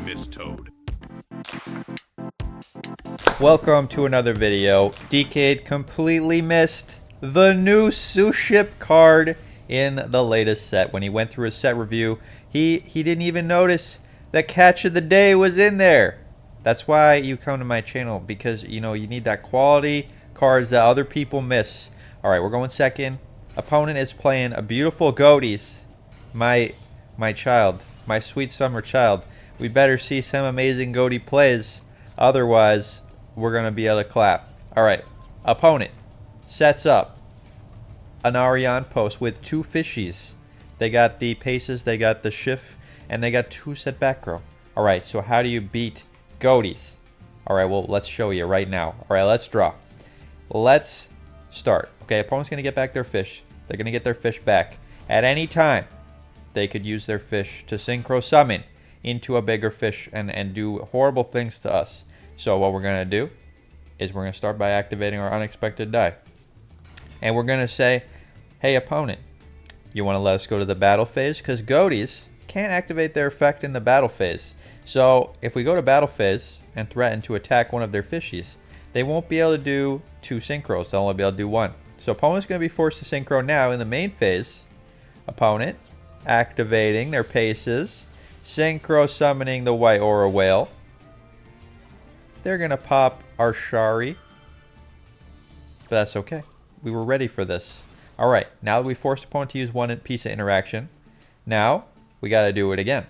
missed, Toad. Welcome to another video. Decade completely missed the new Suship card in the latest set. When he went through his set review, he didn't even notice the catch of the day was in there. That's why you come to my channel, because you need that quality cards that other people miss. Alright, we're going second. Opponent is playing a beautiful Goaties. My child. My sweet summer child. We better see some amazing Goaty plays. Otherwise, we're going to be able to clap. Alright. Opponent sets up an Ariane post with two fishies. They got the paces, they got the shift, and they got two set back row. Alright, so how do you beat Goaties? Alright, well, let's show you right now. Alright, let's draw. Let's start. Okay, opponent's going to get back their fish. They're going to get their fish back. At any time, they could use their fish to synchro summon into a bigger fish and do horrible things to us. So what we're going to do is we're going to start by activating our unexpected die. And we're going to say, hey opponent, you want to let us go to the battle phase? Because Goaties can't activate their effect in the battle phase. So if we go to battle phase and threaten to attack one of their fishies, they won't be able to do two synchros. They'll only be able to do one. So opponent's going to be forced to synchro now in the main phase. Opponent activating their paces, synchro summoning the white aura whale. They're going to pop our Shari. But that's okay. We were ready for this. Alright, now that we forced opponent to use one piece of interaction, now we got to do it again.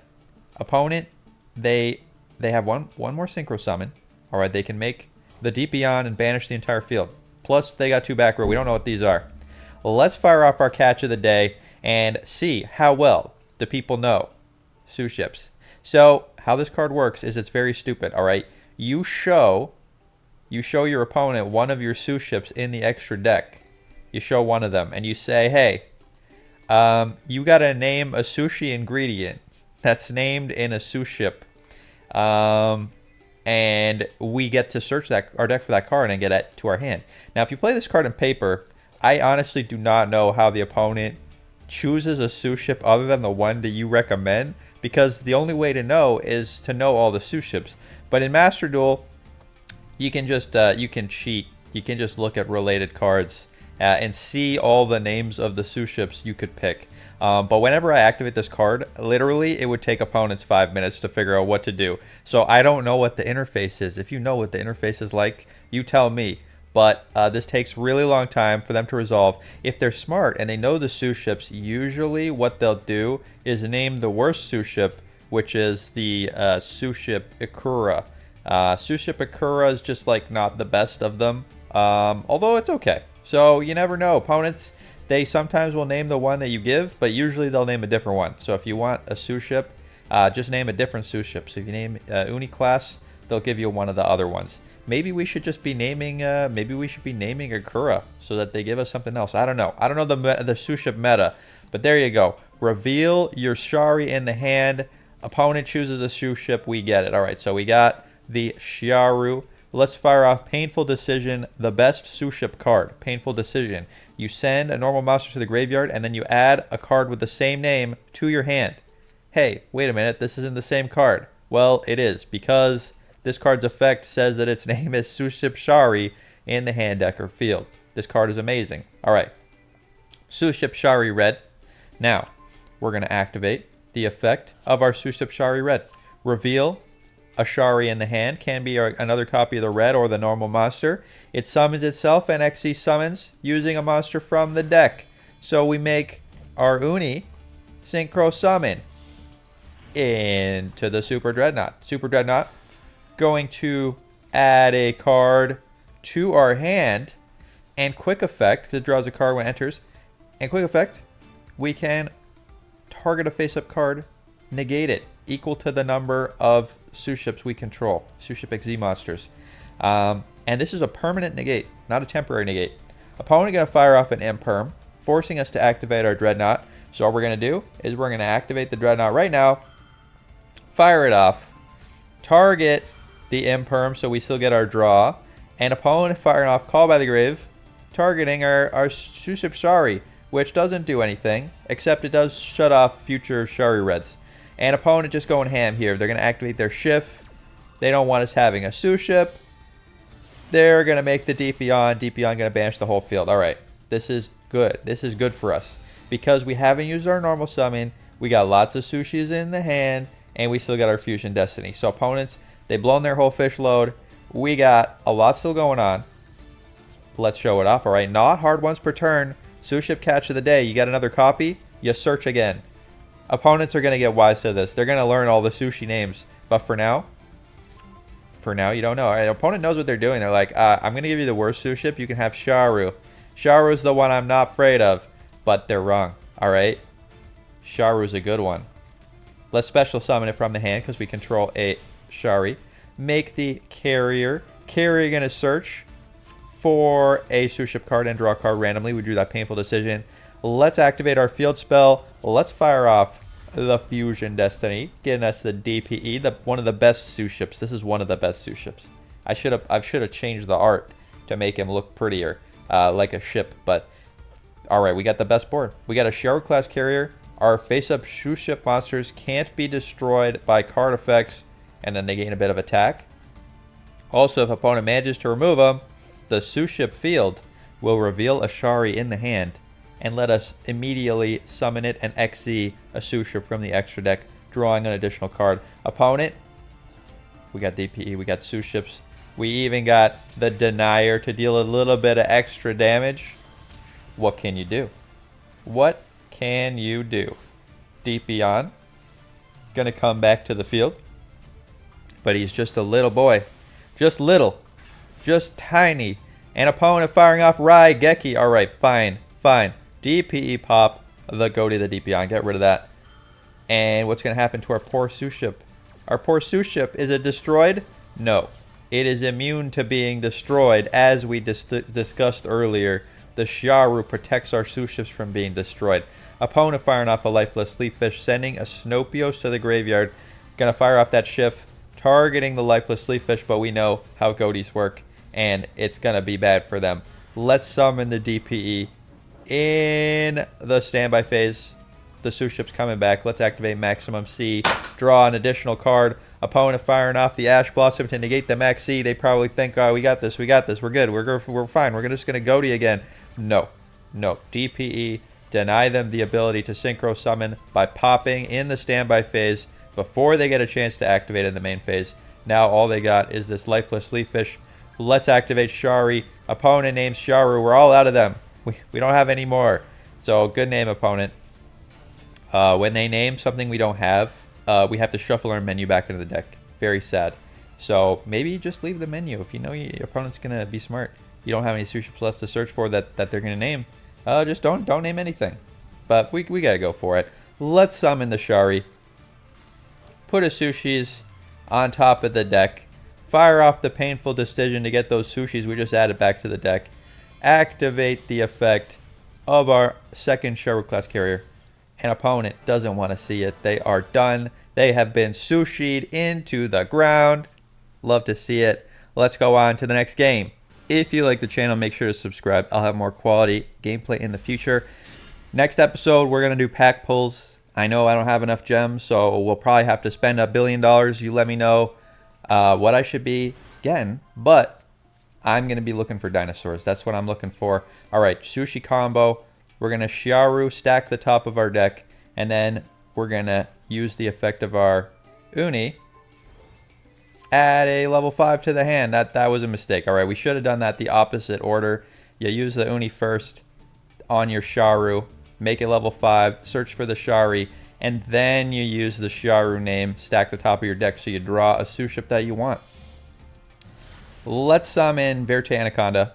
Opponent, they have one more synchro summon. Alright, they can make the Deep Beyond and banish the entire field. Plus, they got two back row. We don't know what these are. Well, let's fire off our catch of the day and see how well the people know Suships. So, how this card works is it's very stupid, alright? You show your opponent one of your Suships in the extra deck. You show one of them, and you say, hey, you got to name a sushi ingredient that's named in a Suship. And we get to search our deck for that card and get it to our hand. Now, if you play this card in paper, I honestly do not know how the opponent chooses a Suship other than the one that you recommend, because the only way to know is to know all the Suships. But in MasterDuel, you can just you can cheat. You can just look at related cards and see all the names of the Suships you could pick. But whenever I activate this card, literally it would take opponents 5 minutes to figure out what to do. So I don't know what the interface is. If you know what the interface is like, you tell me. But this takes really long time for them to resolve. If they're smart and they know the Suships, usually what they'll do is name the worst Suship, which is the Suship Ikura. Suship Ikura is just like not the best of them, although it's okay. So you never know. Opponents, they sometimes will name the one that you give, but usually they'll name a different one. So if you want a Suship, just name a different Suship. So if you name Uni class, they'll give you one of the other ones. Maybe we should just be naming. Maybe we should be naming Ikura so that they give us something else. I don't know. I don't know the Suship meta, but there you go. Reveal your Shari in the hand. Opponent chooses a Suship. We get it. All right. So we got the Shiaru. Let's fire off Painful Decision, the best Suship card. Painful Decision. You send a normal monster to the graveyard, and then you add a card with the same name to your hand. Hey, wait a minute, this isn't the same card. Well, it is, because this card's effect says that its name is Suship Shari in the hand deck or field. This card is amazing. Alright, Suship Shari Red. Now, we're going to activate the effect of our Suship Shari Red. Reveal a Shari in the hand. Can be another copy of the red or the normal monster. It summons itself and XE summons using a monster from the deck. So we make our Uni synchro summon into the Super Dreadnought. Super Dreadnought going to add a card to our hand, and quick effect, because it draws a card when it enters, and quick effect, we can target a face-up card, negate it, equal to the number of Suships we control, Suship XZ monsters. And this is a permanent negate, not a temporary negate. Opponent going to fire off an imperm, forcing us to activate our Dreadnought. So what we're going to do is we're going to activate the Dreadnought right now, fire it off, target the imperm so we still get our draw, and opponent firing off Call by the Grave, targeting our Suship Shari, which doesn't do anything, except it does shut off future Shari Reds. And opponent just going ham here. They're going to activate their shift. They don't want us having a Suship. They're going to make the DP on. DP on going to banish the whole field. All right. This is good. This is good for us. Because we haven't used our normal summon. We got lots of Sushis in the hand. And we still got our Fusion Destiny. So opponents, they've blown their whole fish load. We got a lot still going on. Let's show it off. All right. Not hard ones per turn. Suship catch of the day. You got another copy? You search again. Opponents are going to get wise to this. They're going to learn all the sushi names. But for now, you don't know. All right, opponent knows what they're doing. They're like, I'm going to give you the worst Suship. You can have Sharu. Sharu's the one I'm not afraid of. But they're wrong. All right? Sharu's a good one. Let's special summon it from the hand because we control a Shari. Make the carrier. Carrier going to search for a Suship card and draw a card randomly. We drew that painful decision. Let's activate our field spell. Let's fire off the Fusion Destiny, getting us the DPE, one of the best Suships. This is one of the best Suships. I should have changed the art to make him look prettier, like a ship. But all right, we got the best board. We got a Sharu class carrier. Our face-up Suship monsters can't be destroyed by card effects, and then they gain a bit of attack. Also, if opponent manages to remove them, the Suship field will reveal a Shari in the hand and let us immediately summon it and XZ a Suship from the extra deck, drawing an additional card. Opponent, we got DPE, we got Suships. We even got the Denier to deal a little bit of extra damage. What can you do? What can you do? DP on. Gonna come back to the field. But he's just a little boy. Just little. Just tiny. And opponent firing off Raigeki. Alright, fine. Fine. DPE pop the Goatee, the DP on. Get rid of that. And what's going to happen to our poor Suship? Our poor Suship, is it destroyed? No. It is immune to being destroyed. As we discussed earlier, the Sharu protects our Suships from being destroyed. Opponent firing off a lifeless Sleepfish, sending a Snopios to the graveyard. Going to fire off that shift, targeting the lifeless Sleepfish, but we know how Goatees work, and it's going to be bad for them. Let's summon the DPE. In the standby phase, the Suship's coming back. Let's activate Maximum C. Draw an additional card. Opponent firing off the Ash Blossom to negate the Max C. They probably think, oh, we got this. We're good. We're fine. We're just going to Goatee again. No. DPE. Deny them the ability to Synchro Summon by popping in the standby phase before they get a chance to activate in the main phase. Now all they got is this lifeless Sleepfish. Let's activate Shari. Opponent names Sharu. We're all out of them. We don't have any more. So good name, opponent. When they name something we don't have, we have to shuffle our menu back into the deck. Very sad. So maybe just leave the menu. If you know your opponent's going to be smart, you don't have any Suships left to search for that they're going to name, just don't name anything. But we got to go for it. Let's summon the Shari. Put a Sushis on top of the deck. Fire off the painful decision to get those Sushis we just added back to the deck. Activate the effect of our second Sharu class carrier. An opponent doesn't want to see it. They are done. They have been sushied into the ground. Love to see it. Let's go on to the next game. If you like the channel, make sure to subscribe. I'll have more quality gameplay in the future. Next episode, we're going to do pack pulls. I know I don't have enough gems, so we'll probably have to spend $1 billion. You let me know what I should be getting, but I'm going to be looking for dinosaurs. That's what I'm looking for. All right, Sushi combo. We're going to Sharu stack the top of our deck, and then we're going to use the effect of our Uni. Add a level 5 to the hand. That was a mistake. All right, we should have done that the opposite order. You use the Uni first on your Sharu. Make it level 5. Search for the Shari. And then you use the Sharu name. Stack the top of your deck so you draw a Suship that you want. Let's summon Verte Anaconda,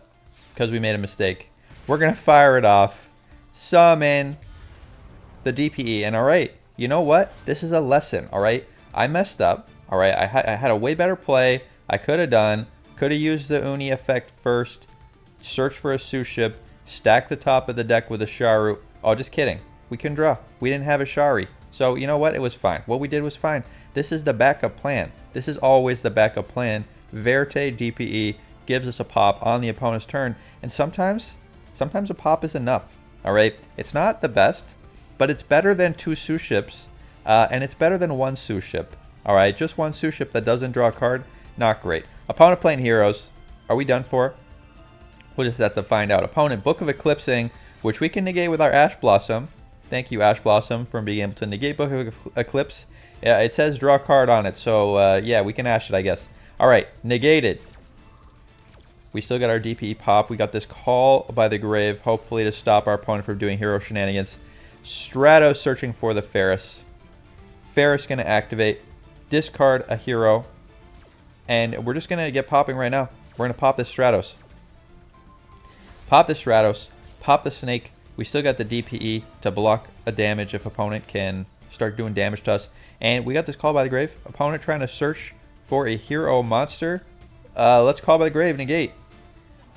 because we made a mistake. We're going to fire it off. Summon the DPE. And alright, you know what? This is a lesson, alright? I messed up, alright? I had a way better play. I could have used the Uni effect first. Search for a Suship. Stack the top of the deck with a Sharu. Oh, just kidding. We can draw. We didn't have a Shari. So, you know what? It was fine. What we did was fine. This is the backup plan. This is always the backup plan. Verte DPE gives us a pop on the opponent's turn, and sometimes a pop is enough. All right, it's not the best, but it's better than two Suships And it's better than one Suship. Alright, just one Suship that doesn't draw a card, not great. Opponent playing heroes. Are we done for? We'll just have to find out. Opponent, Book of Eclipsing, which we can negate with our Ash Blossom. Thank you, Ash Blossom, for being able to negate Book of Eclipse. It says draw a card on it, so yeah, we can Ash it, I guess. Alright, negated. We still got our DPE pop. We got this Call by the Grave, hopefully to stop our opponent from doing hero shenanigans. Stratos searching for the Ferris. Ferris going to activate. Discard a hero. And we're just going to get popping right now. We're going to pop this Stratos. Pop the Stratos. Pop the Snake. We still got the DPE to block a damage if opponent can start doing damage to us. And we got this Call by the Grave. Opponent trying to search for a hero monster. Let's Call by the Grave. Negate.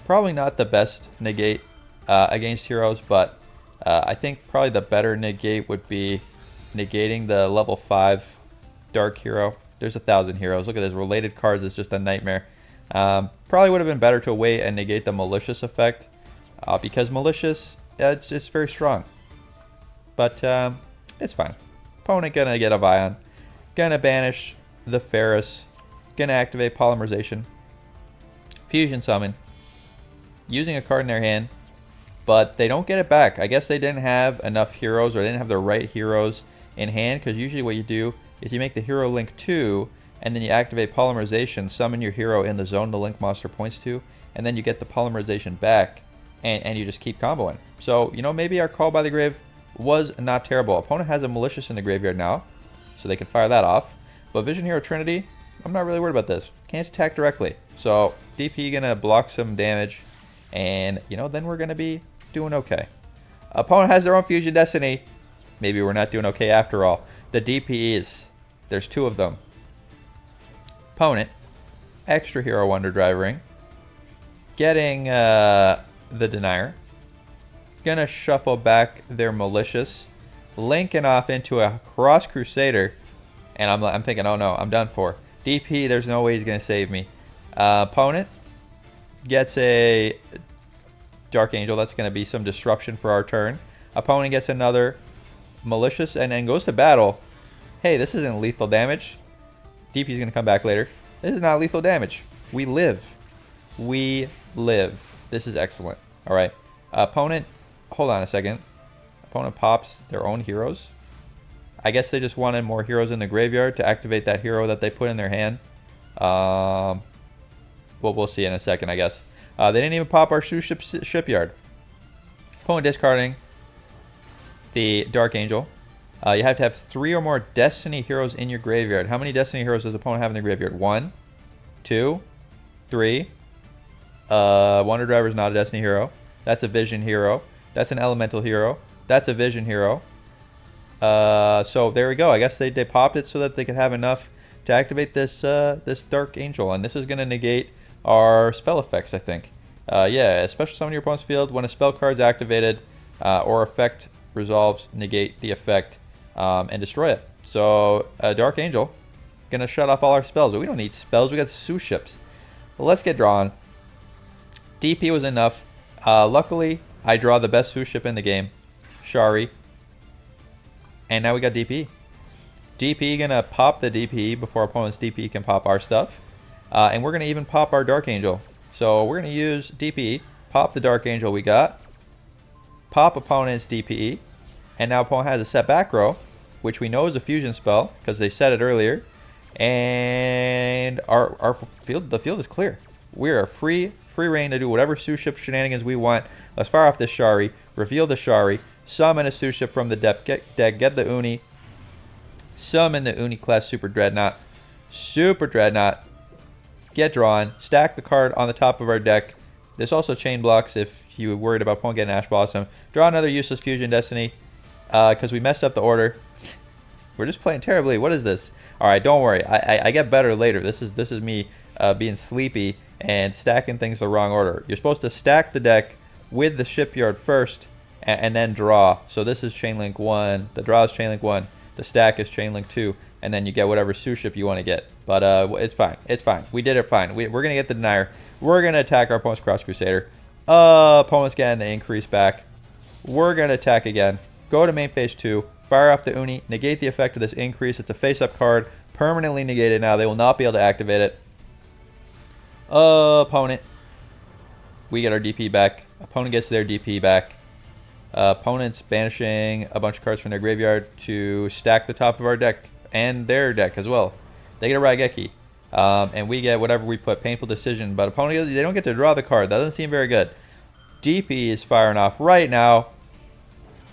Probably not the best negate against heroes, but I think probably the better negate would be negating the level 5 Dark Hero. There's 1,000 heroes. Look at this. Related cards is just a nightmare. Probably would have been better to wait and negate the Malicious effect because Malicious, it's just very strong. But it's fine. Opponent gonna get a Vion. Gonna banish the Ferris. Gonna activate Polymerization. Fusion Summon. Using a card in their hand. But they don't get it back. I guess they didn't have enough heroes or they didn't have the right heroes in hand. Because usually what you do is you make the hero link 2. And then you activate Polymerization. Summon your hero in the zone the link monster points to. And then you get the Polymerization back. And you just keep comboing. So, you know, maybe our Call by the Grave was not terrible. Opponent has a Malicious in the graveyard now. So they can fire that off. But Vision Hero Trinity, I'm not really worried about this. Can't attack directly. So DP gonna block some damage. And, you know, then we're gonna be doing okay. Opponent has their own Fusion Destiny. Maybe we're not doing okay after all. The DPEs. There's 2 of them. Opponent. Extra Hero Wonder Drive Ring. Getting the Denier. Gonna shuffle back their Malicious. Linking off into a Cross Crusader. And I'm thinking, oh no, I'm done for. DP, there's no way he's going to save me. Opponent gets a Dark Angel. That's going to be some disruption for our turn. Opponent gets another Malicious and then goes to battle. Hey, this isn't lethal damage. DP is going to come back later. This is not lethal damage. We live. We live. This is excellent. All right. Opponent, hold on a second. Opponent pops their own heroes. I guess they just wanted more heroes in the graveyard to activate that hero that they put in their hand. Well, we'll see in a second, I guess. They didn't even pop our Shipyard. Opponent discarding the Dark Angel. You have to have 3 or more Destiny heroes in your graveyard. How many Destiny heroes does opponent have in the graveyard? 1, 2, 3. Wonder Driver is not a Destiny hero. That's a Vision hero. That's an Elemental hero. That's a Vision hero. So there we go. I guess they popped it so that they could have enough to activate this this Dark Angel, and this is going to negate our spell effects, I think. Yeah, special summon your opponent's field when a spell card's activated or effect resolves, negate the effect and destroy it. So Dark Angel gonna shut off all our spells, but we don't need spells. We got Suships. Well, let's get drawn. DP was enough. Luckily, I draw the best Suship in the game, Shari. And now we got DP. DP gonna pop the DP before opponent's DP can pop our stuff. And we're gonna even pop our Dark Angel. So we're gonna use DP, pop the Dark Angel we got, pop opponent's DPE, and now opponent has a set back row, which we know is a fusion spell because they said it earlier. And our field, the field is clear. We are free reign to do whatever Suship shenanigans we want. Let's fire off this Shari, reveal the Shari, summon a Suship from the deck, get the Uni, summon the Uni class Super Dreadnought, get drawn, stack the card on the top of our deck. There's also chain blocks if you were worried about opponent getting Ash Blossom. Draw another useless Fusion Destiny because we messed up the order. We're just playing terribly. What is this? All right, don't worry. I get better later. This is me being sleepy and stacking things the wrong order. You're supposed to stack the deck with the Shipyard first and then draw. So this is Chainlink 1. The draw is Chainlink 1. The stack is Chainlink 2. And then you get whatever Suship you want to get. But it's fine. It's fine. We did it fine. We're going to get the Denier. We're going to attack our opponent's Cross Crusader. Opponent's getting the increase back. We're going to attack again. Go to main phase 2. Fire off the Uni. Negate the effect of this increase. It's a face-up card. Permanently negated now. They will not be able to activate it. Opponent. We get our DP back. Opponent gets their DP back. Opponent's banishing a bunch of cards from their graveyard to stack the top of our deck and their deck as well. They get a Raigeki. And we get whatever we put. Painful Decision. But opponent, they don't get to draw the card. That doesn't seem very good. DP is firing off right now.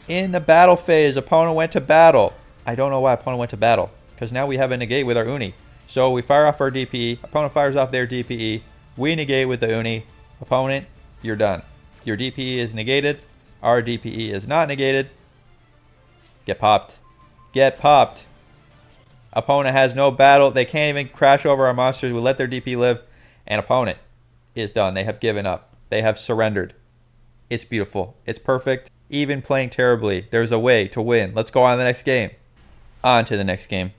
In the battle phase, opponent went to battle. I don't know why opponent went to battle. Because now we have a negate with our Uni. So we fire off our DPE. Opponent fires off their DPE. We negate with the Uni. Opponent, you're done. Your DPE is negated. Our DPE is not negated. Get popped. Get popped. Opponent has no battle. They can't even crash over our monsters. We let their DP live. And opponent is done. They have given up. They have surrendered. It's beautiful. It's perfect. Even playing terribly, there's a way to win. Let's go on to the next game. On to the next game.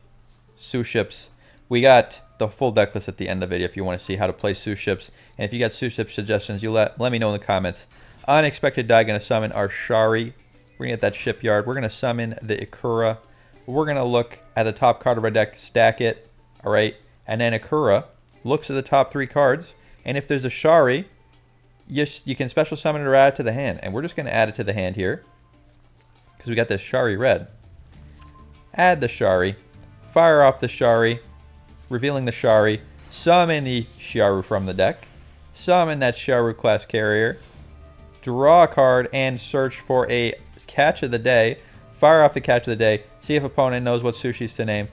Suships. We got the full deck list at the end of the video if you want to see how to play Suships. And if you got Suships suggestions, you let me know in the comments. Unexpected die, going to summon our Shari. We're going to get that Shipyard. We're going to summon the Ikura. We're going to look at the top card of our deck, stack it. All right. And then Ikura looks at the top 3 cards. And if there's a Shari, you can special summon it or add it to the hand. And we're just going to add it to the hand here. Because we got this Shari red. Add the Shari. Fire off the Shari. Revealing the Shari. Summon the Sharu from the deck. Summon that Sharu class carrier. Draw a card and search for a catch of the day. Fire off the catch of the day. See if opponent knows what sushis to name.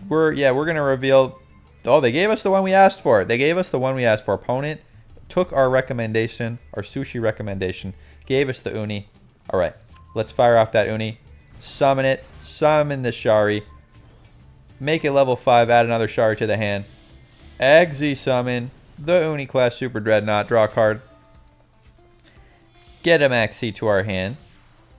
We're going to reveal. Oh, they gave us the one we asked for. They gave us the one we asked for. Opponent took our recommendation, our sushi recommendation, gave us the Uni. All right, let's fire off that Uni. Summon it. Summon the Shari. Make it level 5. Add another Shari to the hand. Exi summon the Uni class Super Dreadnought. Draw a card. Get a Maxi to our hand.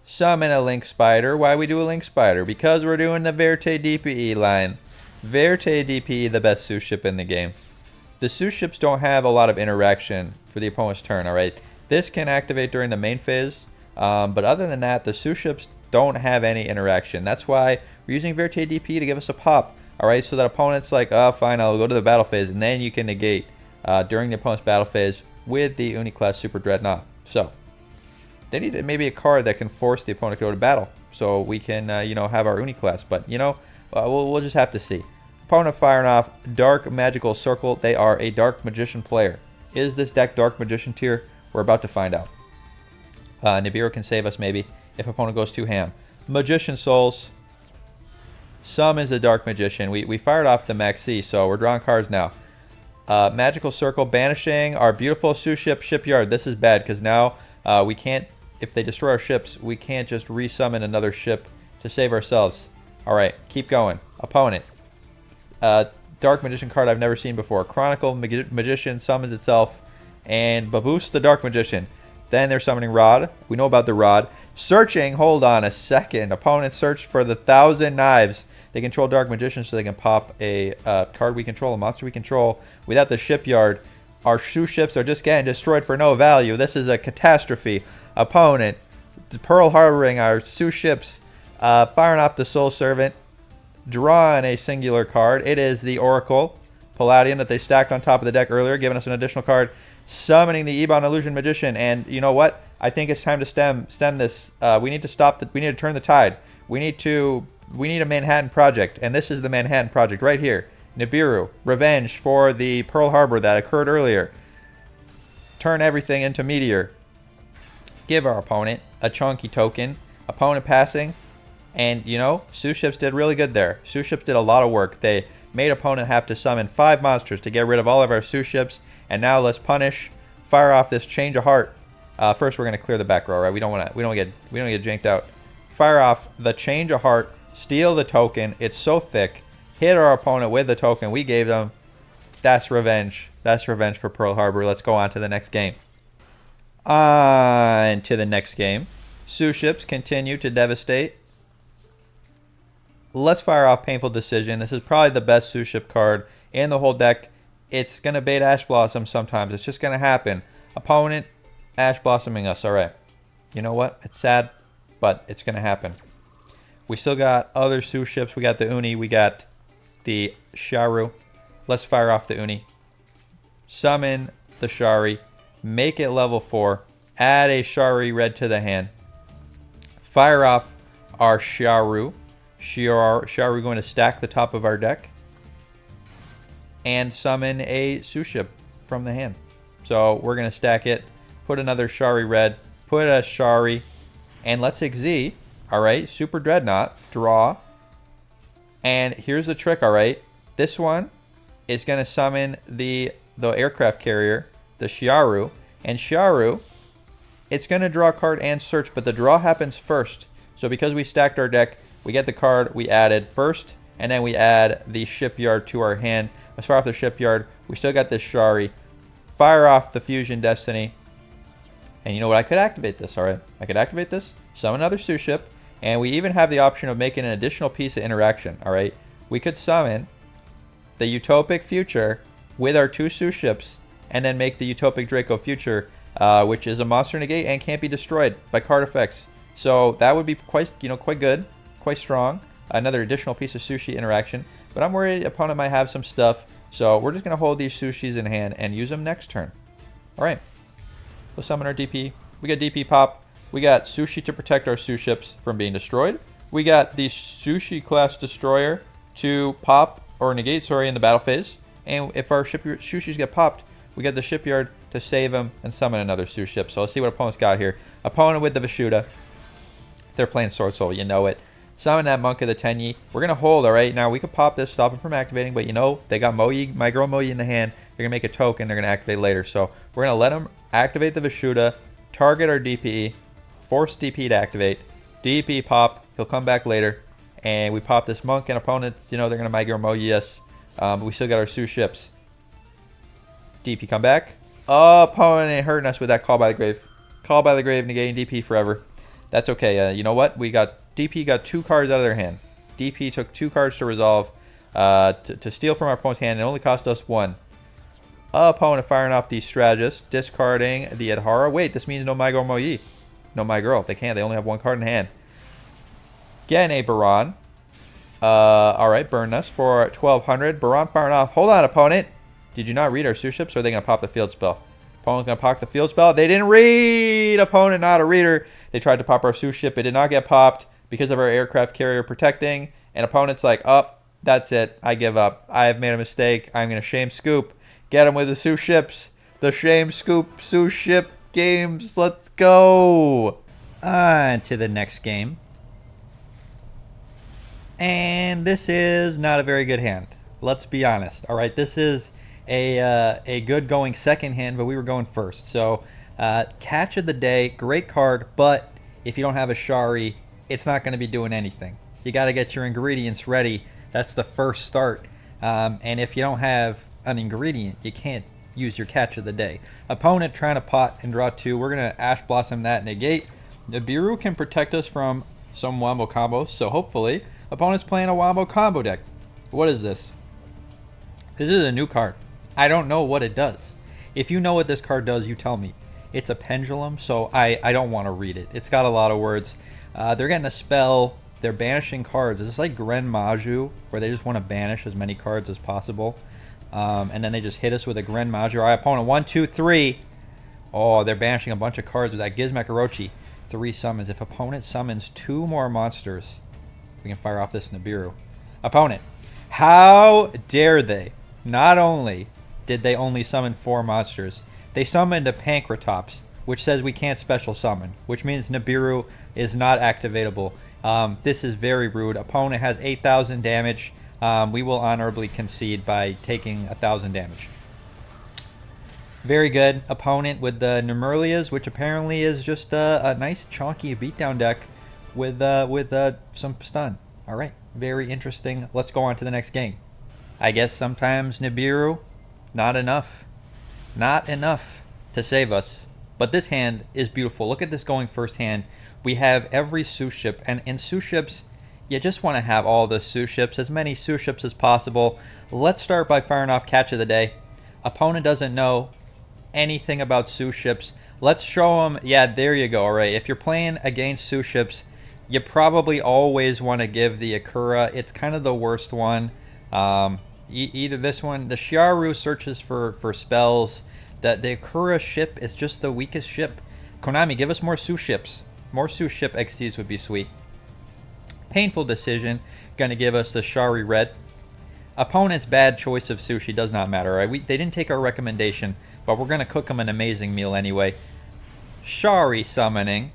Summon a Link Spider. Why we do a Link Spider? Because we're doing the Verte DPE line. Verte DPE, the best Suship in the game. The Suships don't have a lot of interaction for the opponent's turn, alright? This can activate during the main phase. But other than that, the Suships don't have any interaction. That's why we're using Verte DPE to give us a pop. Alright, so that opponent's like, oh, fine, I'll go to the battle phase. And then you can negate during the opponent's battle phase with the Uni-class Super Dreadnought. So, they need maybe a card that can force the opponent to go to battle. So we can, have our Uni-class. But, we'll just have to see. Opponent firing off Dark Magical Circle. They are a Dark Magician player. Is this deck Dark Magician tier? We're about to find out. Nibiru can save us maybe if opponent goes too ham. Magician Souls. Summons a Dark Magician. We fired off the Maxi, so we're drawing cards now. Magical Circle, banishing our beautiful Suship Shipyard. This is bad because now we can't, if they destroy our ships, we can't just resummon another ship to save ourselves. Alright, keep going. Opponent. Dark Magician card I've never seen before. Chronicle Magician summons itself and Baboose the Dark Magician. Then they're summoning Rod. We know about the Rod. Searching, hold on a second. Opponent searched for the 1,000 Knives. They control Dark Magician so they can pop a card we control, a monster we control. Without the Shipyard, our Suships are just getting destroyed for no value. This is a catastrophe. Opponent, Pearl Harboring our Suships, firing off the Soul Servant, drawing a singular card. It is the Oracle Palladium that they stacked on top of the deck earlier, giving us an additional card. Summoning the Ebon Illusion Magician, and you know what? I think it's time to stem this. We need to stop. We need to turn the tide. We need a Manhattan Project, and this is the Manhattan Project right here. Nibiru, revenge for the Pearl Harbor that occurred earlier. Turn everything into Meteor. Give our opponent a chunky token. Opponent passing, and Suships did really good there. Suships did a lot of work. They made opponent have to summon 5 monsters to get rid of all of our Suships. And now let's punish, fire off this Change of Heart. First, we're gonna clear the back row, right? We don't get janked out. Fire off the Change of Heart, steal the token. It's so thick. Hit our opponent with the token we gave them. That's revenge. That's revenge for Pearl Harbor. Let's go on to the next game. On to the next game. Suships continue to devastate. Let's fire off Painful Decision. This is probably the best Suship card in the whole deck. It's going to bait Ash Blossom sometimes. It's just going to happen. Opponent, Ash Blossoming us. All right. You know what? It's sad, but it's going to happen. We still got other Suships. We got the Uni. We got the Sharu. Let's fire off the Uni. Summon the Shari. Make it level 4. Add a Shari red to the hand. Fire off our Sharu. Sharu going to stack the top of our deck. And summon a Suship from the hand. So we're going to stack it. Put another Shari red. Put a Shari. And let's Xyz. Alright, Super Dreadnought. Draw. And here's the trick, alright. This one is going to summon the aircraft carrier, the Shiaru. And Shiaru, it's going to draw a card and search, but the draw happens first. So because we stacked our deck, we get the card we added first, and then we add the Shipyard to our hand. Let's fire off the Shipyard. We still got this Shari. Fire off the Fusion Destiny. And you know what? I could activate this, alright? I could activate this, summon another Suship, and we even have the option of making an additional piece of interaction, alright? We could summon the Utopic Future with our 2 Suships, and then make the Utopic Draco Future, which is a monster negate and can't be destroyed by card effects. So that would be quite good, quite strong. Another additional piece of sushi interaction. But I'm worried opponent might have some stuff, so we're just going to hold these sushis in hand and use them next turn. Alright, let's summon our DP. We got DP pop. We got sushi to protect our Suships from being destroyed. We got the sushi class destroyer to pop, or negate, sorry, in the battle phase. And if our sushis get popped, we got the Shipyard to save them and summon another Suship. So let's see what opponent's got here. Opponent with the Vishuda. They're playing Sword Soul, you know it. Summon that Monk of the Tenyi. We're going to hold, alright? Now, we could pop this, stop them from activating, but you know, they got Moyi, my girl Moyi in the hand. They're going to make a token, they're going to activate later. So we're going to let them activate the Vishuda, target our DPE, force DP to activate. DP pop, he'll come back later. And we pop this Monk, and opponents, you know, they're going to my girl Moyi, yes. But we still got our Suships. DP come back. Opponent ain't hurting us with that Call by the Grave. Call by the Grave, negating DP forever. That's okay. You know what? We got DP got 2 cards out of their hand. DP took 2 cards to resolve, to steal from our opponent's hand. It only cost us 1. Opponent firing off the Strategist, discarding the Adhara. Wait, this means no My Girl Moyi. No My Girl. They can't. They only have 1 card in hand. Getting a Baron. Alright, burn us for 1200. Baron firing off. Hold on, opponent. Did you not read our Suships, or are they going to pop the field spell? Opponent's going to pop the field spell. They didn't read! Opponent, not a reader. They tried to pop our Suship. It did not get popped because of our aircraft carrier protecting. And opponent's like, oh, that's it. I give up. I have made a mistake. I'm going to shame scoop. Get him with the Suships. The shame scoop Suship games. Let's go. On to the next game. And this is not a very good hand. Let's be honest. All right, this is a good going second hand, but we were going first. So catch of the day, great card, but if you don't have a Shari, it's not going to be doing anything. You got to get your ingredients ready. That's the first start. And if you don't have an ingredient, you can't use your catch of the day. Opponent trying to pot and draw 2. We're going to Ash Blossom that negate. Nibiru can protect us from some wombo combos, so hopefully opponent's playing a wombo combo deck. What is this? This is a new card. I don't know what it does. If you know what this card does, you tell me. It's a pendulum, so I don't want to read it. It's got a lot of words. They're getting a spell. They're banishing cards. It's like Gren Maju, where they just want to banish as many cards as possible. And then they just hit us with a Gren Maju. All right, opponent, 1, 2, 3. Oh, they're banishing a bunch of cards with that Gizmek Orochi. 3 summons. If opponent summons 2 more monsters, we can fire off this Nibiru. Opponent, how dare they? Not only did they only summon 4 monsters, they summoned a Pankratops, which says we can't special summon, which means Nibiru is not activatable. This is very rude. Opponent has 8,000 damage. We will honorably concede by taking 1,000 damage. Very good. Opponent with the Numerlias, which apparently is just a nice chunky beatdown deck with some stun. All right, very interesting. Let's go on to the next game. I guess sometimes Nibiru, not enough to save us. But this hand is beautiful. Look at this going first hand. We have every Suship, and in Suships, you just want to have all the Suships, as many Suships as possible. Let's start by firing off Catch of the Day. Opponent doesn't know anything about Suships. Let's show them. Yeah, there you go. All right, if you're playing against Suships, You probably always want to give the Akura. It's kind of the worst one. Either this one, the Shiaru searches for spells. The Akura ship is just the weakest ship. Konami, give us more Suships. More Suship XTs would be sweet. Painful decision. Going to give us the Shari Red. Opponent's bad choice of sushi does not matter. Right? They didn't take our recommendation, but we're going to cook them an amazing meal anyway. Shari summoning.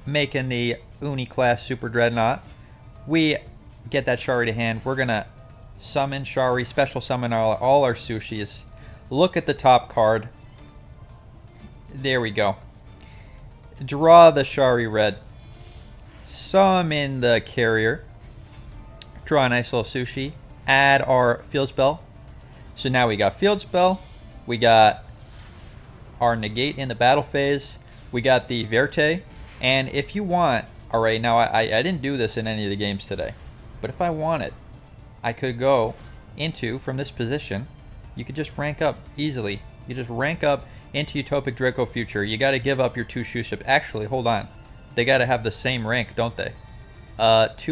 Making the Uni class Super Dreadnought. We get that Shari to hand. We're going to summon Shari, special summon all our sushis. Look at the top card. There we go. Draw the Shari Red. Summon the carrier. Draw a nice little sushi. Add our field spell. So now we got field spell. We got our negate in the battle phase. We got the Verte. And if you want, alright, now I didn't do this in any of the games today, but if I wanted, I could go into, from this position, you could just rank up easily. You just rank up into Utopic Draco Future. You got to give up your 2 Suships. Actually, hold on. They got to have the same rank, don't they? 2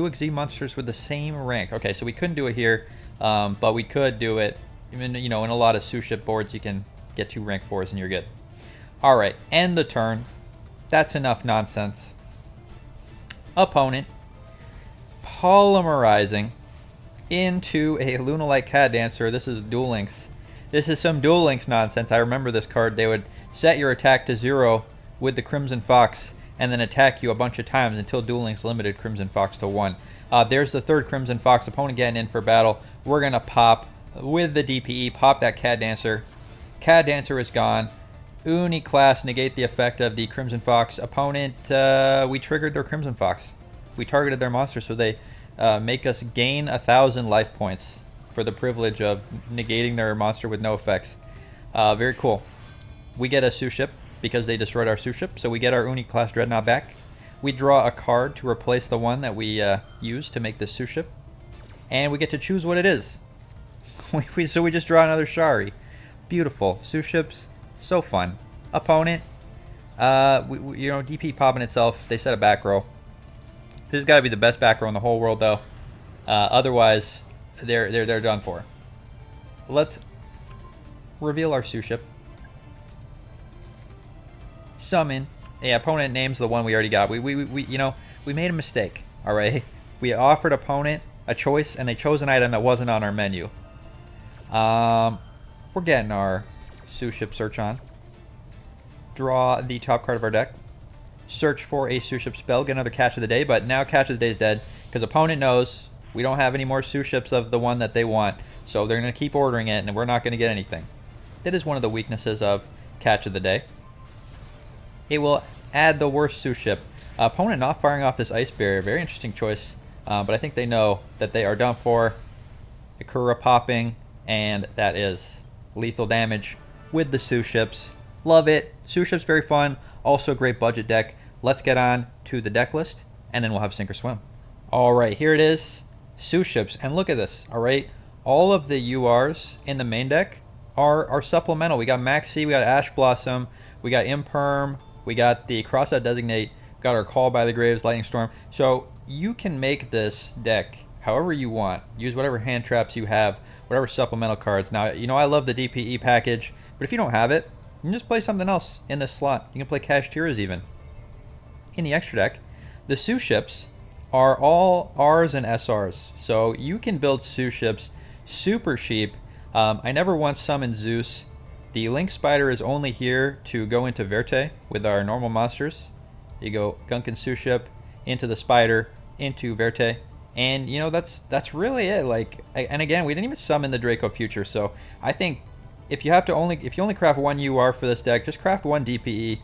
Xyz monsters with the same rank. Okay, so we couldn't do it here, but we could do it. Even, in a lot of Suship boards, you can get 2 rank 4s and you're good. Alright, end the turn. That's enough nonsense. Opponent polymerizing into a Lunalite Cat Dancer. This is Duel Links. This is some Duel Links nonsense. I remember this card. They would set your attack to 0 with the Crimson Fox and then attack you a bunch of times until Duel Links limited Crimson Fox to 1. There's the 3rd Crimson Fox. Opponent getting in for battle. We're going to pop with the DPE. Pop that Cat Dancer. Cat Dancer is gone. Uni class negate the effect of the Crimson Fox. Opponent, we triggered their Crimson Fox. We targeted their monster, so they make us gain 1,000 life points for the privilege of negating their monster with no effects. Very cool. We get a Suship because they destroyed our Suship, so we get our Uni class Dreadnought back. We draw a card to replace the one that we used to make this Suship, and we get to choose what it is. So we just draw another Shari. Beautiful. Suships. So fun. Opponent, DP popping itself. They set a back row. This has got to be the best back row in the whole world, though. Otherwise, they're done for. Let's reveal our Suship. Summon. Yeah, opponent names the one we already got. We made a mistake. All right, we offered opponent a choice, and they chose an item that wasn't on our menu. We're getting our Suship search on. Draw the top card of our deck. Search for a Suship spell. Get another Catch of the Day, but now Catch of the Day is dead because opponent knows we don't have any more Suships of the one that they want, so they're going to keep ordering it, and we're not going to get anything. That is one of the weaknesses of Catch of the Day. It will add the worst Suship. Opponent not firing off this Ice Barrier. Very interesting choice, but I think they know that they are done for. Akura popping, and that is lethal damage with the Suships. Love it. Suships very fun. Also a great budget deck. Let's get on to the deck list, and then we'll have Sink or Swim. All right, here it is. Suships, and look at this. All right, all of the URs in the main deck are supplemental. We got Maxi, we got Ash Blossom, we got Imperm, we got the Crossout Designate, got our Call by the Graves, Lightning Storm. So you can make this deck however you want. Use whatever hand traps you have, whatever supplemental cards. Now, I love the DPE package, but if you don't have it, you can just play something else in this slot. You can play Cashteras even. In the extra deck, the Suships are all Rs and SRs. So you can build Suships super cheap. I never once summoned Zeus. The Link Spider is only here to go into Verte with our normal monsters. You go Gunkin Suship into the Spider, into Verte. And that's really it. And again, we didn't even summon the Draco Future, so I think if you only craft 1 UR for this deck, just craft 1 DPE,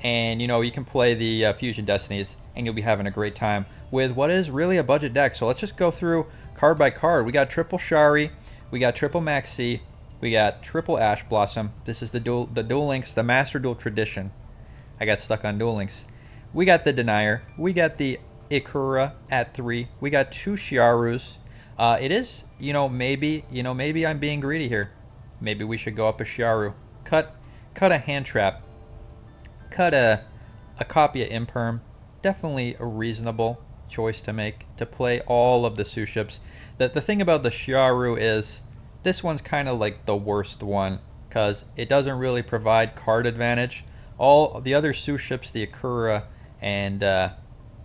and you can play the Fusion Destinies, and you'll be having a great time with what is really a budget deck. So let's just go through card by card. We got triple Shari, we got triple Maxi, we got triple Ash Blossom. This is the Duel Links, the MasterDuel tradition. I got stuck on Duel Links. We got the Denier, we got the Ikura at 3. We got 2 Shiarus. It is, maybe I'm being greedy here. Maybe we should go up a Shiaru. Cut a hand trap. Cut a copy of Imperm. definitely a reasonable choice to make, to play all of the Suships. The thing about the Xiaoru is this one's kind of like the worst one because it doesn't really provide card advantage. All the other Suships, the Akura and the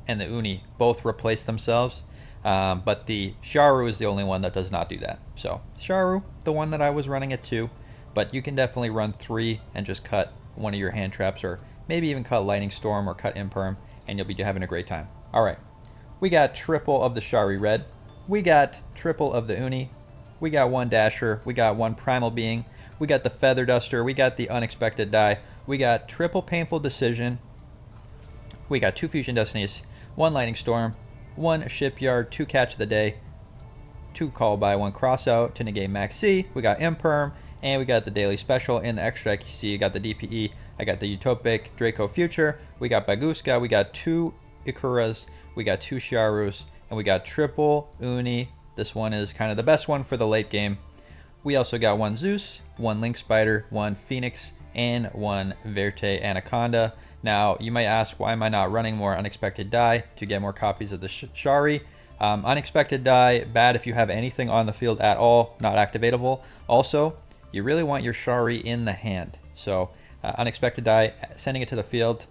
Uni, both replace themselves. But the Xiaoru is the only one that does not do that. So Xiaoru, the one that I was running at 2, but you can definitely run 3 and just cut one of your hand traps, or maybe even cut Lightning Storm or cut Imperm, and you'll be having a great time. All right, we got triple of the Shari Red, we got triple of the Uni, we got 1 Dasher, we got 1 Primal Being, we got the Feather Duster, we got the Unexpected Die, we got triple Painful Decision, we got 2 Fusion Destinies, 1 Lightning Storm, 1 Shipyard, 2 Catch of the Day, 2 Call By, 1 Cross Out to negate Max C, we got Imperm, and we got the Daily Special. In the extra deck, you see you got the DPE, I got the Utopic Draco Future, we got Baguska, we got 2 Ikuras, we got 2 Xiaorus, and we got triple Uni. This one is kind of the best one for the late game. We also got 1 Zeus, 1 Link Spider, 1 Phoenix, and 1 Verte Anaconda. Now, you might ask, why am I not running more Unexpected Die to get more copies of the Shari? Unexpected Die, bad if you have anything on the field at all, not activatable. Also, you really want your Shari in the hand. So, Unexpected Die, sending it to the field,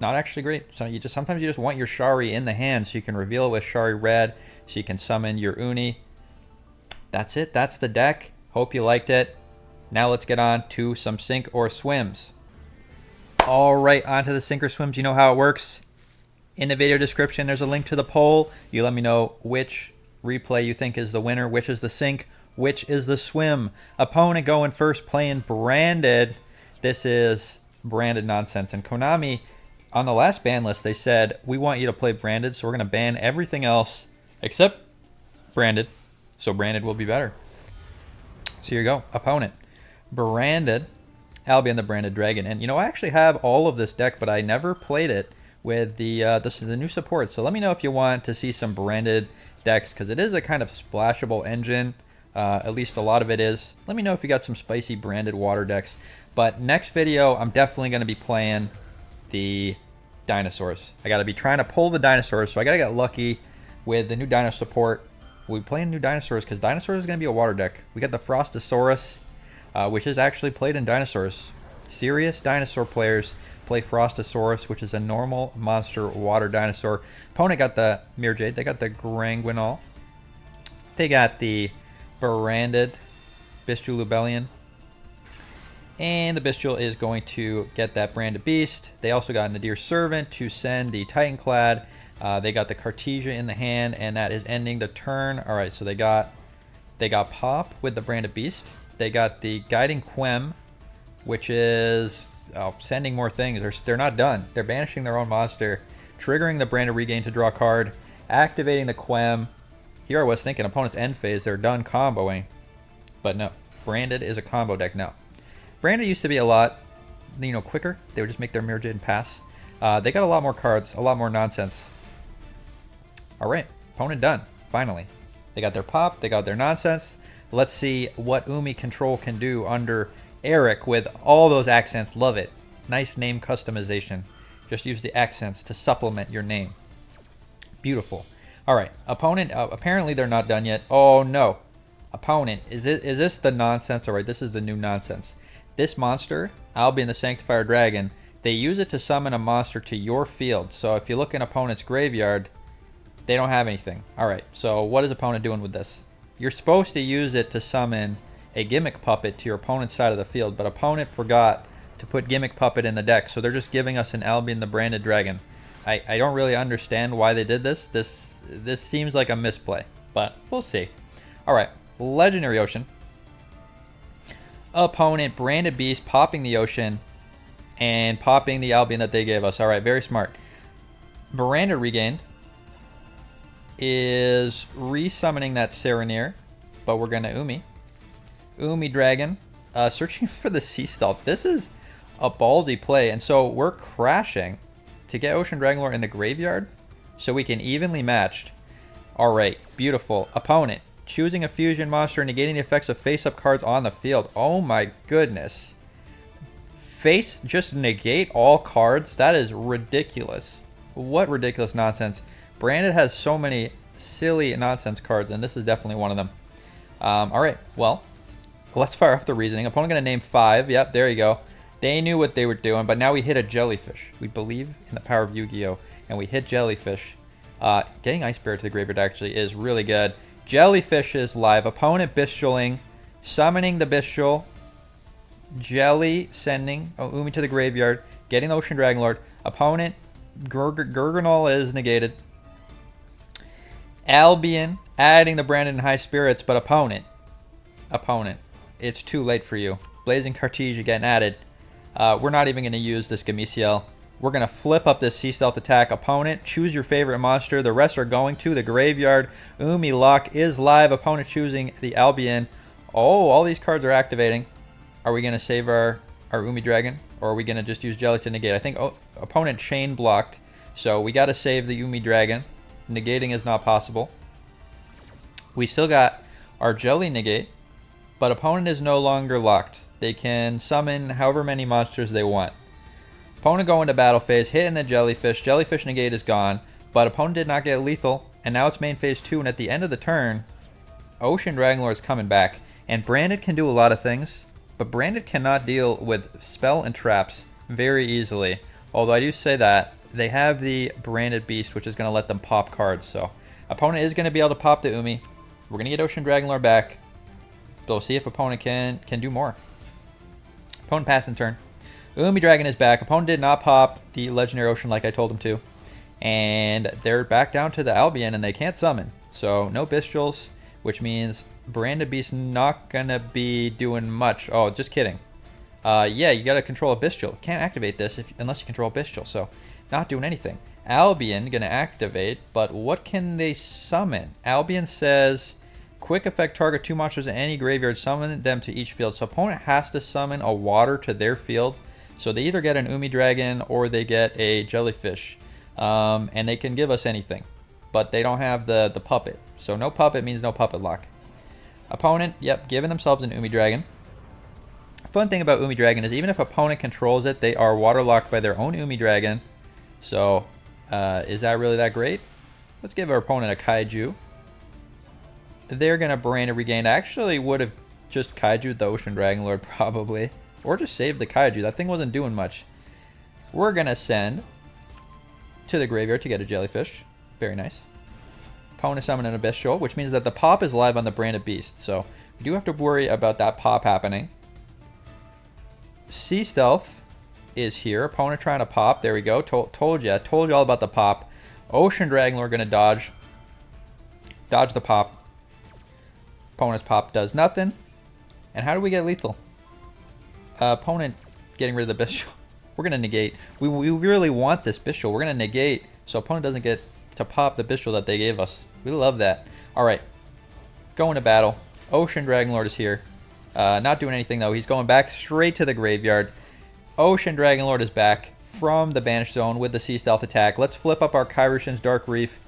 not actually great. So sometimes you just want your Shari in the hand so you can reveal it with Shari Red, so you can summon your Uni. That's it. That's the deck. Hope you liked it. Now let's get on to some sink or swims. All right, on to the sink or swims. You know how it works. In the video description, there's a link to the poll. You let me know which replay you think is the winner, which is the sink, which is the swim. Opponent going first, playing Branded. This is Branded nonsense. And Konami, on the last ban list, they said, we want you to play Branded, so we're going to ban everything else except Branded. So Branded will be better. So here you go. Opponent. Branded. Albion the Branded Dragon. And, you know, I actually have all of this deck, but I never played it with the new support. So let me know if you want to see some Branded decks, because it is a kind of splashable engine. At least a lot of it is. Let me know if you got some spicy Branded water decks. But next video, I'm definitely going to be playing the dinosaurs. I got to be trying to pull the dinosaurs, so I got to get lucky with the new dino support. We'll be playing new dinosaurs, because dinosaurs is going to be a water deck. We got the Frostosaurus, which is actually played in dinosaurs. Serious dinosaur players play Frostosaurus, which is a normal monster water dinosaur. Opponent got the Mirror Jade. They got the Granguinol. They got the Branded Bestial Lubellion. And the Bestial is going to get that Branded Beast. They also got Nadir Servant to send the Titanclad. They got the Cartesia in the hand, and that is ending the turn. All right, so they got Pop with the Branded Beast. They got the Guiding Quem, which is sending more things. They're not done. They're banishing their own monster, triggering the Branded Regain to draw a card, activating the Quem. Here I was thinking opponent's end phase, they're done comboing. But no, Branded is a combo deck now. Branded used to be a lot, quicker. They would just make their Mirror Jade and pass. They got a lot more cards, a lot more nonsense. All right, opponent done, finally. They got their Pop, they got their nonsense. Let's see what Umi Control can do under Eric with all those accents. Love it. Nice name customization. Just use the accents to supplement your name. Beautiful. All right, opponent, apparently they're not done yet. Oh no. Opponent, is this the nonsense? All right, this is the new nonsense. This monster, Albion the Sanctifier Dragon, they use it to summon a monster to your field. So if you look in opponent's graveyard, they don't have anything. All right, so what is opponent doing with this? You're supposed to use it to summon a Gimmick Puppet to your opponent's side of the field, but opponent forgot to put Gimmick Puppet in the deck, so they're just giving us an Albion the Branded Dragon. I don't really understand why they did this. This seems like a misplay, but we'll see. All right, Legendary Ocean. Opponent, Branded Beast, popping the Ocean, and popping the Albion that they gave us. All right, very smart. Branded Regained is resummoning that Serenir, but we're going to Umi Dragon, searching for the Sea Stomp. This is a ballsy play, and so we're crashing to get Ocean Dragonlord in the graveyard so we can evenly matched. All right, beautiful. Opponent, choosing a fusion monster, negating the effects of face-up cards on the field. Oh my goodness. Just negate all cards? That is ridiculous. What ridiculous nonsense. Branded has so many silly nonsense cards, and this is definitely one of them. Alright, well, let's fire off the reasoning. Opponent going to name 5. Yep, there you go. They knew what they were doing, but now we hit a jellyfish. We believe in the power of Yu-Gi-Oh! And we hit jellyfish. Getting Ice Spirit to the graveyard actually is really good. Jellyfish is live. Opponent Bistioling. Summoning the Bestial. Jelly sending Umi to the graveyard. Getting the Ocean Dragon Lord. Opponent Gurganol is negated. Albion adding the Branded in high spirits, but opponent. It's too late for you. Blazing Cartesian getting added. We're not even going to use this Gameciel. We're going to flip up this Sea Stealth attack. Opponent, choose your favorite monster. The rest are going to the graveyard. Umi Luck is live. Opponent choosing the Albion. Oh, all these cards are activating. Are we going to save our Umi Dragon? Or are we going to just use Jelly to negate? I think opponent chain blocked. So we got to save the Umi Dragon. Negating is not possible. We still got our Jelly negate. But opponent is no longer locked. They can summon however many monsters they want. Opponent going to battle phase, hitting the Jellyfish. Jellyfish negate is gone, but opponent did not get lethal, and now it's main phase 2, and at the end of the turn, Ocean Dragonlord is coming back. And Branded can do a lot of things, but Branded cannot deal with spell and traps very easily. Although I do say that, they have the Branded Beast, which is going to let them pop cards, so opponent is going to be able to pop the Umi. We're going to get Ocean Dragonlord back. So we'll see if opponent can do more. Opponent passing turn. Umi Dragon is back. Opponent did not pop the Legendary Ocean like I told him to. And they're back down to the Albion and they can't summon. So no Bestials, which means Branded Beast not going to be doing much. Oh, just kidding. Yeah, you got to control a Bestial. Can't activate this unless you control a Bestial. So not doing anything. Albion going to activate, but what can they summon? Albion says... Quick effect, target 2 monsters in any graveyard, summon them to each field. So opponent has to summon a water to their field. So they either get an Umi Dragon or they get a Jellyfish. And they can give us anything. But they don't have the puppet. So no puppet means no puppet lock. Opponent, yep, giving themselves an Umi Dragon. Fun thing about Umi Dragon is even if opponent controls it, they are water locked by their own Umi Dragon. So is that really that great? Let's give our opponent a Kaiju. They're going to Brain and Regain. I actually would have just Kaiju the Ocean Dragon Lord probably. Or just save the Kaiju. That thing wasn't doing much. We're going to send to the graveyard to get a Jellyfish. Very nice. Opponent summoning a Bestial, which means that the pop is live on the Branded Beast. So we do have to worry about that pop happening. Sea Stealth is here. Opponent trying to pop. There we go. Told you all about the pop. Ocean Dragon Lord going to dodge. Dodge the pop. Opponent's pop does nothing. And how do we get lethal? Opponent getting rid of the Bestial. We're going to negate. We really want this Bestial. We're going to negate so opponent doesn't get to pop the Bestial that they gave us. We love that. Alright. Going to battle. Ocean Dragon Lord is here. Not doing anything though. He's going back straight to the graveyard. Ocean Dragon Lord is back from the Banished Zone with the Sea Stealth attack. Let's flip up our Kairyu-Shin's Dark Reef.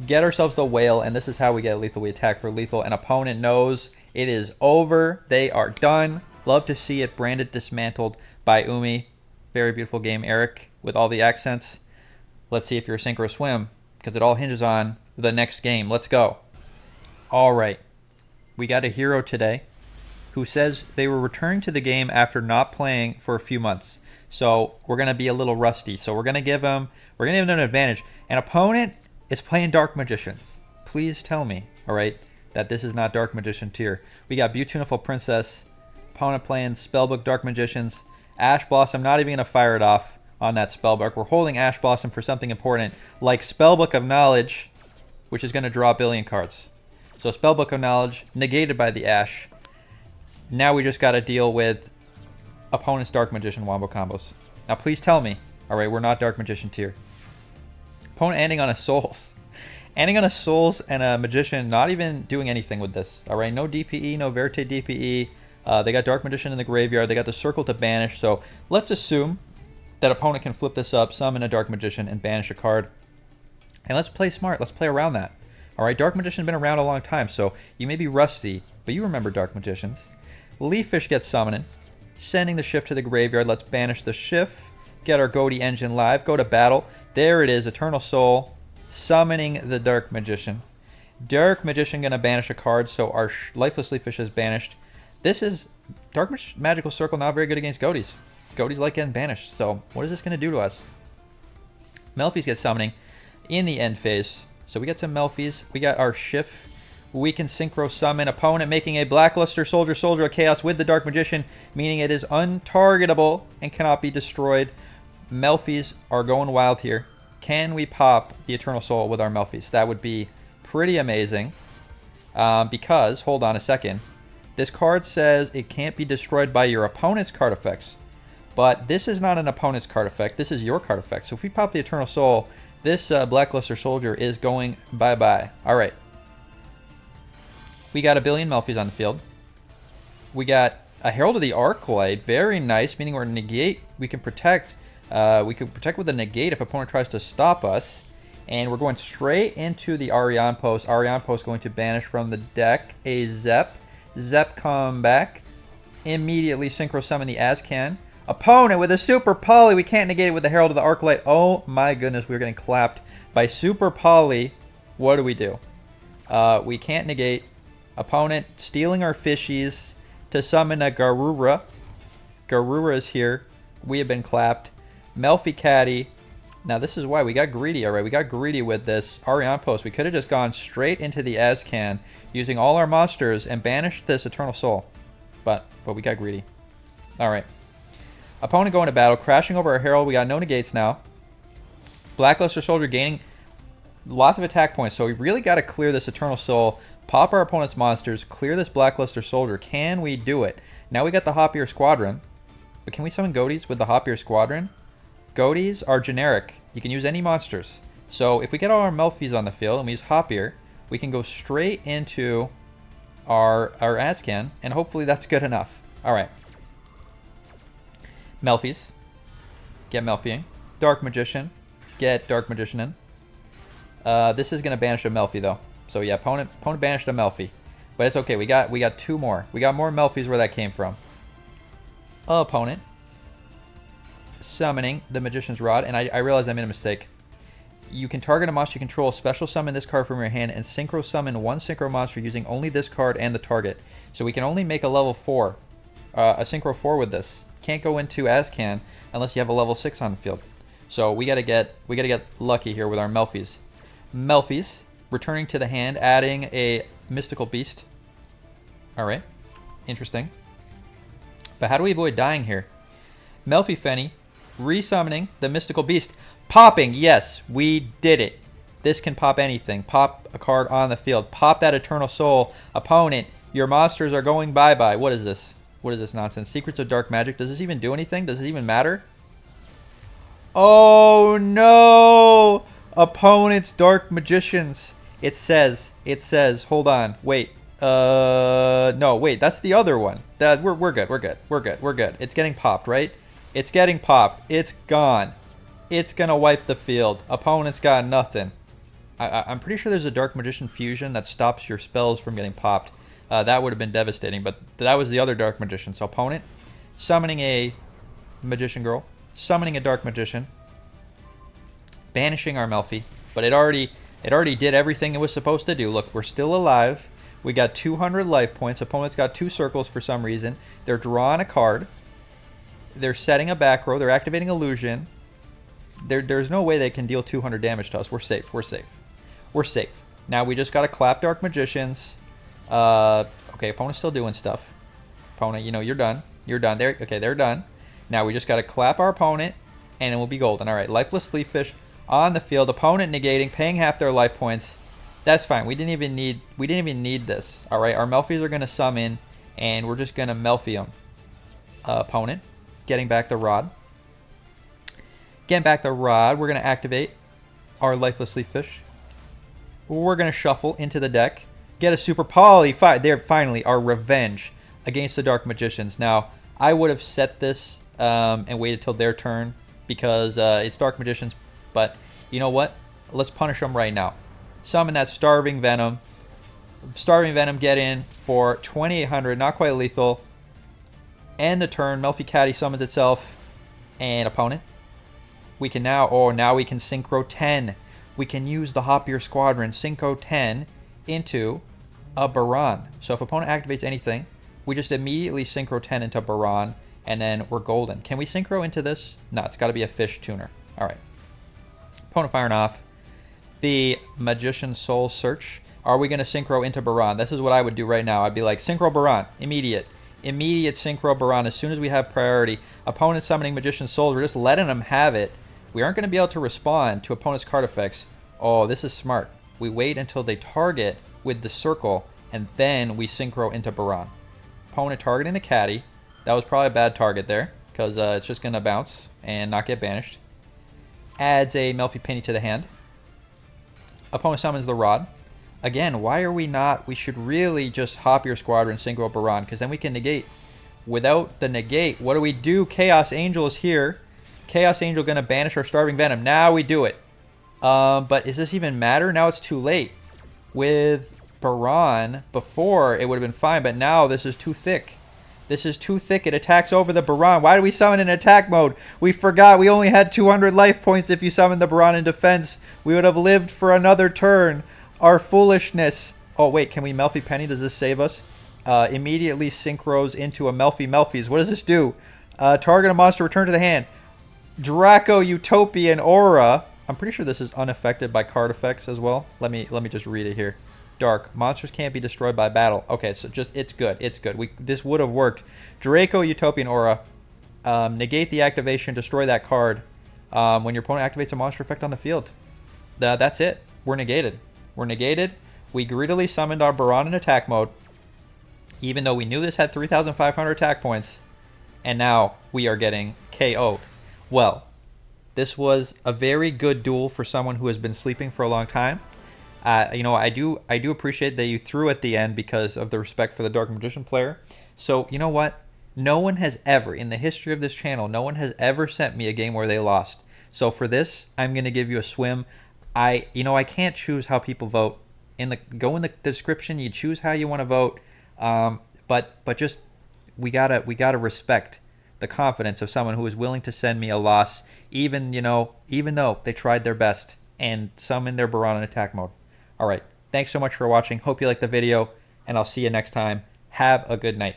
Get ourselves the Whale, and this is how we get lethal. We attack for lethal, and opponent knows it is over. They are done. Love to see it. Branded dismantled by Umi. Very beautiful game, Eric, with all the accents. Let's see if you're a sink or a swim, because it all hinges on the next game. Let's go. All right. We got a hero today who says they were returning to the game after not playing for a few months. So we're going to be a little rusty. So we're going to give them an advantage. An opponent is playing Dark Magicians. Please tell me, all right, that this is not Dark Magician tier. We got Beautiful Princess. Opponent playing Spellbook Dark Magicians. Ash Blossom, not even going to fire it off on that Spellbook. We're holding Ash Blossom for something important, like Spellbook of Knowledge, which is going to draw a billion cards. So Spellbook of Knowledge, negated by the Ash. Now we just got to deal with opponent's Dark Magician wombo combos. Now please tell me, all right, we're not Dark Magician tier. Opponent ending on a Souls. Ending on a Souls and a Magician not even doing anything with this. All right, no DPE, no Verite DPE. They got Dark Magician in the graveyard. They got the Circle to banish. So let's assume that opponent can flip this up, summon a Dark Magician, and banish a card. And let's play smart. Let's play around that. All right, Dark Magician's been around a long time, so you may be rusty, but you remember Dark Magicians. Leaffish gets summoning, sending the Shift to the graveyard. Let's banish the Shift, get our Goaty Engine live, go to battle. There it is, Eternal Soul, summoning the Dark Magician. Dark Magician gonna banish a card, so our Lifeless Leaffish is banished. This is Magical Circle, not very good against Goaties. Goaties like getting banished, so what is this gonna do to us? Melfi's get summoning in the end phase. So we get some Melfis, we got our Shift. We can Synchro Summon, opponent making a Blackluster Soldier of Chaos with the Dark Magician, meaning it is untargetable and cannot be destroyed. Melfis are going wild here. Can we pop the Eternal Soul with our Melfis? That would be pretty amazing. Because, hold on a second, this card says it can't be destroyed by your opponent's card effects. But this is not an opponent's card effect, this is your card effect. So if we pop the Eternal Soul, this Blackluster Soldier is going bye-bye. Alright. We got a billion Melfis on the field. We got a Herald of the Arclight, very nice, meaning we can protect with a negate if opponent tries to stop us. And we're going straight into the Arion Post. Arion Post going to banish from the deck a Zep. Zep come back. Immediately Synchro Summon the Azcan. Opponent with a Super Poly. We can't negate it with the Herald of the Arclight. Oh my goodness, we're getting clapped by Super Poly. What do? We can't negate. Opponent stealing our fishies to summon a Garura. Garura is here. We have been clapped. Melfi Caddy. Now this is why we got greedy, alright. We got greedy with this Arion Post. We could have just gone straight into the Azcan using all our monsters and banished this Eternal Soul. But we got greedy. Alright. Opponent going to battle, crashing over our Herald. We got no negates now. Blackluster Soldier gaining lots of attack points. So we really got to clear this Eternal Soul, pop our opponent's monsters, clear this Blackluster Soldier. Can we do it? Now we got the Hopier Squadron. But can we summon Goaties with the Hopier Squadron? Goaties are generic. You can use any monsters. So if we get all our Melfis on the field and we use Hopier, we can go straight into our Azcan, and hopefully that's good enough. Alright. Melfis. Get Melfiing. Dark Magician. Get Dark Magician in. This is going to banish a Melfi though. So yeah, opponent banished a Melfi. But it's okay. We got two more. We got more Melfis where that came from. Opponent summoning the Magician's Rod, and I realize I made a mistake. You can target a monster you control, special summon this card from your hand, and synchro summon one synchro monster using only this card and the target. So we can only make a level 4, a synchro 4 with this. Can't go into Azcan unless you have a level 6 on the field. So we gotta get lucky here with our Melfis. Melfis returning to the hand, adding a Mystical Beast. All right, interesting. But how do we avoid dying here? Melfi Fenny resummoning the Mystical Beast. Popping, yes, we did it. This can pop anything. Pop a card on the field. Pop that Eternal Soul. Opponent, your monsters are going bye-bye. What is this? What is this nonsense? Secrets of Dark Magic. Does this even do anything? Does it even matter? Oh no! Opponent's Dark Magicians. It says, hold on, wait. No, wait, that's the other one. We're good. It's getting popped, right? It's getting popped. It's gone. It's gonna wipe the field. Opponent's got nothing. I'm pretty sure there's a Dark Magician fusion that stops your spells from getting popped. That would have been devastating, but that was the other Dark Magician. So opponent summoning a Magician Girl, summoning a Dark Magician, banishing our Melfi, but it already did everything it was supposed to do. Look, we're still alive. We got 200 life points. Opponent's got 2 circles for some reason. They're drawing a card. They're setting a back row. They're activating Illusion. There's no way they can deal 200 damage to us. We're safe. We're safe. Now we just got to clap Dark Magicians. Okay, opponent's still doing stuff. Opponent, you're done. You're done. Okay, they're done. Now we just got to clap our opponent, and it will be golden. All right, Lifeless Leaffish on the field. Opponent negating, paying half their life points. That's fine. We didn't even need this. All right, our Melfis are gonna summon, and we're just gonna Melfi them. Opponent getting back the Rod. Getting back the Rod. We're gonna activate our Lifeless Leaffish. We're gonna shuffle into the deck. Get a Super Poly. There, finally, our revenge against the Dark Magicians. Now, I would have set this and waited till their turn because it's Dark Magicians. But you know what? Let's punish them right now. Summon that Starving Venom. Starving Venom get in for 2800. Not quite lethal. End the turn. Melfi Caddy summons itself. And opponent We can now, oh, now we can Synchro 10. We can use the Hop Your Squadron, Synchro 10, into a Baran. So if opponent activates anything, we just immediately Synchro 10 into Baran, and then we're golden. Can we Synchro into this? No, it's got to be a fish tuner. All right. Opponent firing off the Magician Soul Search. Are we going to Synchro into Baran? This is what I would do right now. I'd be like, Synchro Baran, immediate. Immediate Synchro Baran as soon as we have priority. Opponent summoning Magician Souls, we're just letting them have it. We aren't going to be able to respond to opponent's card effects. Oh, this is smart. We wait until they target with the circle, and then we Synchro into Baran. Opponent targeting the caddy. That was probably a bad target there, because it's just going to bounce and not get banished. Adds a Melfi Penny to the hand. Opponent summons the Rod. Again, why are we not? We should really just Hop Your Squadron, Synchro Baran, because then we can negate. Without the negate, what do we do? Chaos Angel is here. Chaos Angel going to banish our Starving Venom. Now we do it. But does this even matter? Now it's too late. With Baran, before it would have been fine, but now this is too thick. This is too thick. It attacks over the Baran. Why did we summon in attack mode? We forgot we only had 200 life points if you summoned the Baran in defense. We would have lived for another turn. Our foolishness. Oh, wait. Can we Melfi Penny? Does this save us? Immediately synchros into a Melfi's. What does this do? Target a monster. Return to the hand. Draco Utopian Aura. I'm pretty sure this is unaffected by card effects as well. Let me just read it here. Dark. Monsters can't be destroyed by battle. Okay, so just it's good. It's good. This would have worked. Draco Utopian Aura. Negate the activation. Destroy that card. When your opponent activates a monster effect on the field. That's it. We're negated. We're negated. We greedily summoned our Baran in attack mode, even though we knew this had 3,500 attack points, and now we are getting KO'd. Well, this was a very good duel for someone who has been sleeping for a long time. You know, I do appreciate that you threw at the end because of the respect for the Dark Magician player. So, you know what? No one has ever, in the history of this channel, no one has ever sent me a game where they lost. So for this, I'm going to give you a swim. I can't choose how people vote. Go in the description. You choose how you want to vote. But just we gotta respect the confidence of someone who is willing to send me a loss, even though they tried their best and summon their Baran in attack mode. All right. Thanks so much for watching. Hope you liked the video, and I'll see you next time. Have a good night.